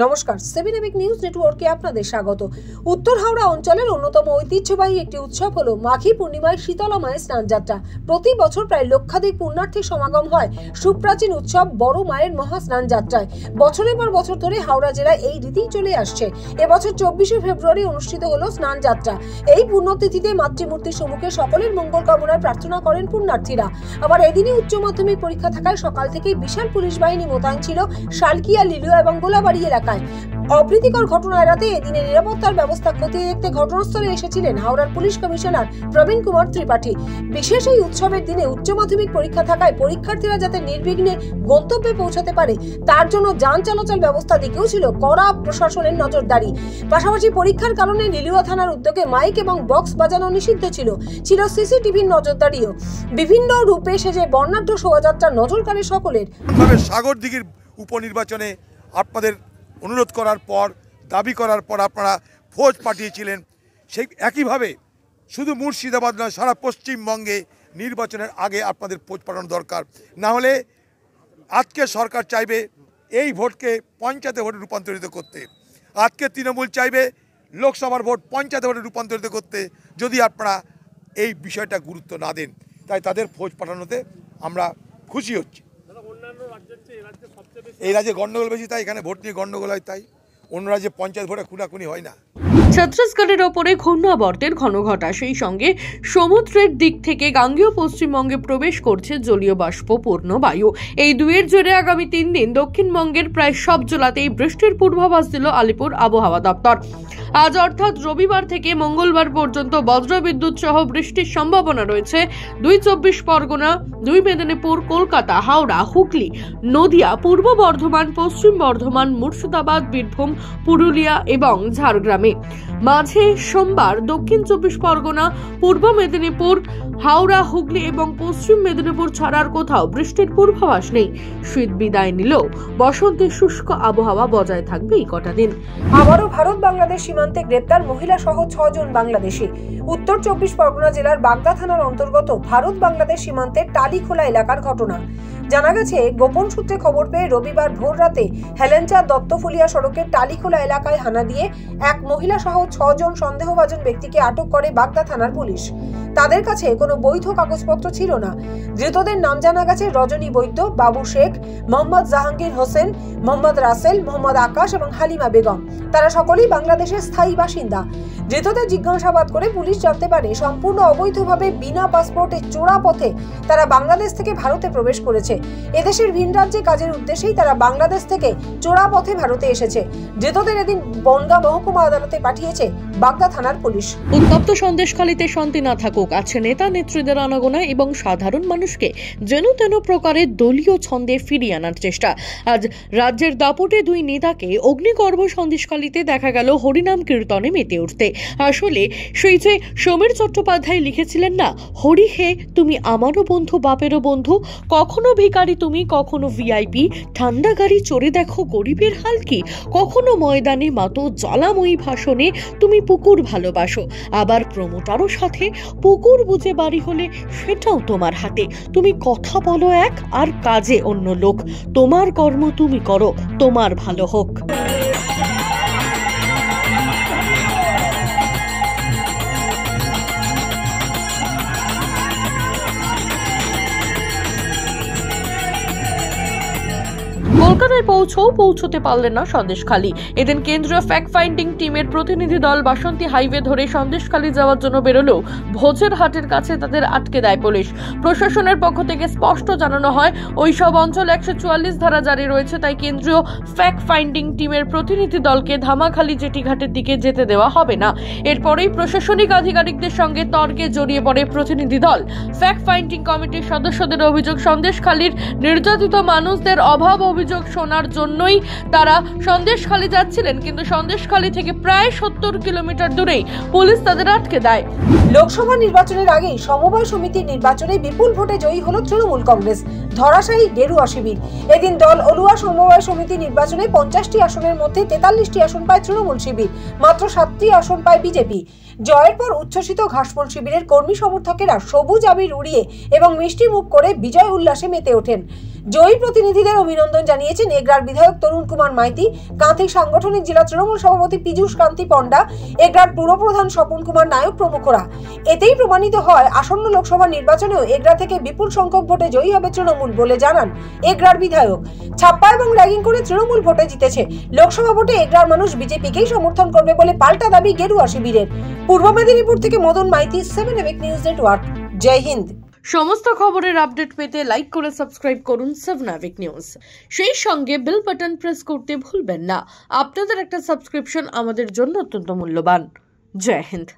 নমস্কার, 7 EPIC news নেটওয়ার্কে আপনাদের স্বাগত। উত্তর হাওড়া অঞ্চলের অন্যতম ঐতিহ্যবাহী একটি উৎসব হলো মাঘী পূর্ণিমায় শীতলা মায়ের স্নান যাত্রা। প্রতি বছর প্রায় লক্ষাধিক পুণ্যার্থীর সমাগম হয় সুপ্রাচীন উৎসব বড় মায়ের মহা স্নান যাত্রায়। বছরের পর বছর ধরে হাওড়া জেলায় এই রীতি চলে আসছে। এবছর 24শে ফেব্রুয়ারি অনুষ্ঠিত হলো স্নান যাত্রা। এই পুণ্যতিথিতে মাতৃমূর্তির সম্মুখে সকলের মঙ্গল কামনার প্রার্থনা করেন পুণ্যার্থীরা। আবার এদিনই উচ্চ মাধ্যমিক পরীক্ষা থাকায় সকাল থেকেই বিশাল পুলিশ বাহিনী মোতায়েন ছিল শালকিয়া, লিলুয়া এবং গোলাবাড়ি এলাকায়। অপ্রীতিকর ঘটনা এড়াতে এদিনে নিরাপত্তার ব্যবস্থা খতিয়ে দেখতে ঘটনাস্থলে এসেছিলেন হাওড়ার পুলিশ কমিশনার প্রবীণ কুমার ত্রিপাঠী। বিশেষ এই উৎসবের দিনে উচ্চ মাধ্যমিক পরীক্ষা থাকায় পরীক্ষার্থীরা যাতে নির্বিঘ্নে গন্তব্যে পৌঁছাতে পারে তার জন্য যান চলাচল ব্যবস্থা দিকেও ছিল কড়া প্রশাসনের নজরদারি। পাশাপাশি পরীক্ষার কারণে লিলুয়া থানার উদ্যোগে মাইক এবং বক্স বাজানো নিষিদ্ধ ছিল সিসিটিভির নজরদারিও। বিভিন্ন রূপে সেজে বর্ণাঢ্য শোভাযাত্রা নজর কাড়ে সকলের। সাগর দিঘির উপনির্বাচনে আপনাদের অনুরোধ করার পর, দাবি করার পর আপনারা ফৌজ পাঠিয়েছিলেন। সেই একইভাবে শুধু মুর্শিদাবাদ নয়, সারা পশ্চিমবঙ্গে নির্বাচনের আগে আপনাদের ফৌজ পাঠানো দরকার। না হলে আজকে সরকার চাইবে এই ভোটকে পঞ্চায়েত ভোটে রূপান্তরিত করতে, আজকে তৃণমূল চাইবে লোকসভার ভোট পঞ্চায়েত ভোটে রূপান্তরিত করতে, যদি আপনারা এই বিষয়টা গুরুত্ব না দেন। তাই তাদের ফৌজ পাঠানোতে আমরা খুশি হচ্ছি। এই রাজ্যে গন্ডগোল বেশি, তাই এখানে ভোট নিয়ে গন্ডগোল হয়, তাই অন্য রাজ্যে পঞ্চায়েত ভোটে খুনাখুনি হয় না। ছত্তিশগড়ের ওপরে ঘূর্ণাবর্তের ঘনঘটা, সেই সঙ্গে সমুদ্রের দিক থেকে গাঙ্গেয় পশ্চিমবঙ্গে প্রবেশ করছে জলীয় বাষ্পপূর্ণ বায়ু। এই দুয়ের জোরে আগামী 3 দিন দক্ষিণবঙ্গের প্রায় সব জেলাতেই বৃষ্টির পূর্বাভাস দিল আলিপুর আবহাওয়া দপ্তর। আজ অর্থাৎ রবিবার থেকে মঙ্গলবার পর্যন্ত বজ্রবিদ্যুৎ সহ বৃষ্টির সম্ভাবনা রয়েছে 2 চব্বিশ পরগনা, 2 মেদিনীপুর, কলকাতা, হাওড়া, হুগলি, নদিয়া, পূর্ব বর্ধমান, পশ্চিম বর্ধমান, মুর্শিদাবাদ, বীরভূম, পুরুলিয়া এবং ঝাড়গ্রামে। মাঝে সোমবার দক্ষিণ 24 পরগনা, পূর্ব মেদিনীপুর, হাওড়া, হুগলি এবং পশ্চিম মেদিনীপুর ছাড়ার কোথাও বৃষ্টির পূর্বাভাস নেই। শীত বিদায় নিলেও বসন্তের শুষ্ক আবহাওয়া বজায় থাকবে এই কটা দিন। আবারও ভারত বাংলাদেশ সীমান্তে গ্রেপ্তার মহিলা সহ 6 জন বাংলাদেশি। উত্তর 24 পরগনা জেলার বাগদা থানার অন্তর্গত ভারত বাংলাদেশ সীমান্তের টালিখোলা এলাকার ঘটনা। জানা গেছে, গোপন সূত্রে খবর পেয়ে রবিবার ভোর রাতে হেলেঞ্চা দত্তফুলিয়া সড়কের টালিখোলা এলাকায় হানা দিয়ে এক মহিলা সহ 6 জন সন্দেহভাজন ব্যক্তিকে আটক করে বাগদা থানার পুলিশ। তাদের কাছে কোনো বৈধ কাগজপত্র ছিল না। ধৃতদের নাম জানা গেছে রজনী বৈদ্য, বাবু শেখ, মোহাম্মদ জাহাঙ্গীর হোসেন, মোহাম্মদ রাসেল, মোহাম্মদ আকাশ এবং হালিমা বেগম। তারা সকলেই বাংলাদেশের স্থায়ী বাসিন্দা। ধৃতদের জিজ্ঞাসাবাদ করে পুলিশ জানতে পারে সম্পূর্ণ অবৈধভাবে বিনা পাসপোর্টে চোরা পথে তারা বাংলাদেশ থেকে ভারতে প্রবেশ করেছে। এদেশের ভিন রাজ্যে কাজের উদ্দেশ্যেই তারা বাংলাদেশ থেকে চোরা পথে ভারতে এসেছে। ধৃতদের এদিন বনগাঁ মহকুমা আদালতে পাঠিয়েছে বাগদা থানার পুলিশ। উত্তপ্ত সন্দেশখালীতে শান্তি না থাকুক, আছে নেতা নেত্রীদের আনাগোনা এবং সাধারণ মানুষকে যেন তেন প্রকারে দলীয় ছন্দে ফিরিয়ে আনার চেষ্টা। আজ রাজ্যের দাপটে 2 নেতাকে অগ্নিগর্ভ সন্দেশখালীতে দেখা গেল হরিনাম কীর্তনে মেতে উঠতে। আসলে সেই যে সমীর চট্টোপাধ্যায় লিখেছিলেন না, হরি হে তুমি আমারও বন্ধু, বাপেরও বন্ধু, কখনো ভিখারি তুমি, কখনো ভিআইপি, ঠান্ডা গাড়ি চড়ে দেখো গরিবের হাল কি, কখনো ময়দানে মাতো জ্বালাময়ী ভাষণে তুমি পুকুর ভালোবাসো, আবার প্রমোটারও সাথে, পুকুর বুঝে বাড়ি হলে সেটাও তোমার হাতে, তুমি কথা বলো এক আর কাজে অন্য লোক, তোমার কর্ম তুমি করো, তোমার ভালো হোক। কলকাতায় পৌঁছতে পারলেন না সন্দেশখালী। এদিন কেন্দ্রীয় ফ্যাক্ট ফাইন্ডিং টিমের প্রতিনিধি দল বাসন্তী হাইওয়ে ধরে সন্দেশখালী যাওয়ার জন্য বেরোলেও ভোজের হাটের কাছে তাদের আটকে দেয় পুলিশ। প্রশাসনের পক্ষ থেকে স্পষ্ট জানানো হয়, ওই সব অঞ্চল 144 ধারা জারি রয়েছে, তাই কেন্দ্রীয় ফ্যাক্ট ফাইন্ডিং টিমের প্রতিনিধি দলকে ধামাখালী জেটিঘাটের দিকে যেতে দেওয়া হবে না। এরপরেই প্রশাসনিক আধিকারিকদের সঙ্গে তর্কে জড়িয়ে পড়ে প্রতিনিধি দল। ফ্যাক্ট ফাইন্ডিং কমিটির সদস্যদের অভিযোগ, সন্দেশখালীর নির্যাতিত মানুষদের অভাব অভিযোগ শোনার জন্যই তারা সন্দেশখালী যাচ্ছিলেন, কিন্তু সন্দেশখালী থেকে প্রায় 70 কিলোমিটার দূরেই পুলিশ তাদের আটকে দেয়। লোকসভা নির্বাচনের আগে সমবায় সমিতির নির্বাচনে বিপুল ভোটে জয়ী হলো তৃণমূল কংগ্রেস। ধরাশায়ী গেরুয়া শিবির। এদিন দল অলুয়া সমবায় সমিতি নির্বাচনে 50টি আসনের মধ্যে 43টি আসন পায় তৃণমূল শিবির, মাত্র 7টি আসন পায় বিজেপি। জয়ের পর উচ্ছ্বসিত ঘাসফুল শিবিরের কর্মী সমর্থকেরা সবুজ আবির উড়িয়ে এবং মিষ্টি মুখ করে বিজয় উল্লাসে মেতে ওঠেন। জয়ী প্রতিনিধিদের অভিনন্দন জানিয়েছেন এগরার বিধায়ক তরুণ কুমার মাইতি, কাঁথি সাংগঠনিক জেলা তৃণমূল সভাপতি পীযূষ কান্তি পণ্ডা, এগরার পুরপ্রধান স্বপন কুমার নায়ক প্রমুখরা। এতেই প্রমাণিত হয় আসন্ন লোকসভা নির্বাচনেও এগরা থেকে বিপুল সংখ্যক ভোটে জয়ী হবে তৃণমূল বলে জানান এগরার বিধায়ক। ছাপ্পা এবং র্যাগিং করে তৃণমূল ভোটে জিতেছে, লোকসভা ভোটে এগরার মানুষ বিজেপিকেই সমর্থন করবে বলে পাল্টা দাবি গেরুয়া শিবিরের। পূর্ব মেদিনীপুর থেকে মদন মাইতি, 7 এভিক নিউজ নেটওয়ার্ক। জয় হিন্দ। সমস্ত খবরের আপডেট পেতে লাইক করে সাবস্ক্রাইব করুন 7 এভিক নিউজ। সেই সঙ্গে বেল বাটন প্রেস করতে ভুলবেন না। আপনাদের একটা সাবস্ক্রিপশন আমাদের জন্য অত্যন্ত মূল্যবান। জয় হিন্দ।